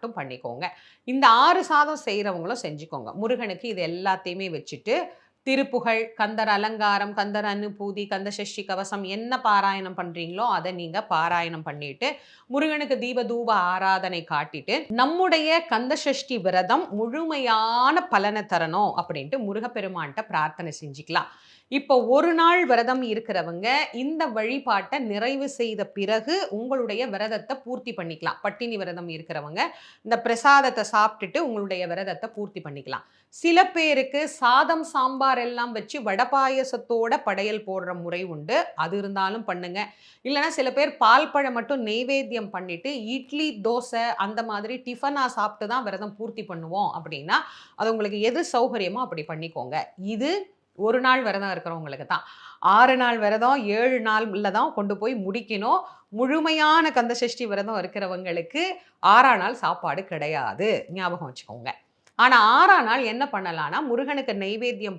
மட்டும் பண்ணிக்கோங்க. இந்த 6 சாதம் செய்றவங்களும் செஞ்சுக்கோங்க. முருகனுக்கு இது எல்லாத்தையுமே வச்சுட்டு, திருப்புகழ், கந்தர் அலங்காரம், கந்தர் அனுபூதி, கந்த சஷ்டி கவசம் என்ன பாராயணம் பண்றீங்களோ, அத நீங்க பாராயணம் பண்ணிட்டு, முருகனுக்கு தீப தூப ஆராதனை காட்டிட்டு, நம்முடைய கந்த சஷ்டி விரதம் முழுமையான பலன தரணும் அப்படின்ட்டு முருகப்பெருமான்ட்ட பிரார்த்தனை செஞ்சுக்கலாம். இப்போ ஒரு நாள் விரதம் இருக்கிறவங்க, இந்த வழிபாட்ட நிறைவு செய்த பிறகு உங்களுடைய விரதத்த பூர்த்தி பண்ணிக்கலாம். பட்டினி விரதம் இருக்கிறவங்க, இந்த பிரசாதத்த சாப்பிட்டுட்டு உங்களுடைய விரதத்த பூர்த்தி பண்ணிக்கலாம். சில பேருக்கு சாதம், சாம்பார் எல்லாம் வச்சு வடை பாயாசத்தோட படையல் போடுற முறை உண்டு. அது இருந்தாலும் பண்ணுங்க. இல்லன்னா சில பேர் பால் பழம் மட்டும் நெய்வேத்தியம் பண்ணிட்டு, இட்லி, தோசை அந்த மாதிரி டிஃபனா சாப்பிட்டு தான் விரதம் பூர்த்தி பண்ணுவோம் அப்படின்னா, அது உங்களுக்கு எது சௌகரியமோ அப்படி பண்ணிக்கோங்க. இது 1 நாள் விரதம் இருக்கிறவங்களுக்கு தான். 6 நாள் விரதம், 7 நாள்ல தான் கொண்டு போய் முடிக்கணும். முழுமையான கந்த சஷ்டி விரதம் இருக்கிறவங்களுக்கு 6ஆம் நாள் சாப்பாடு கிடையாது. ஞாபகம் வச்சுக்கோங்க. ஆனா 6ஆம் நாள் என்ன பண்ணலாம்னா, முருகனுக்கு நெய்வேத்தியம்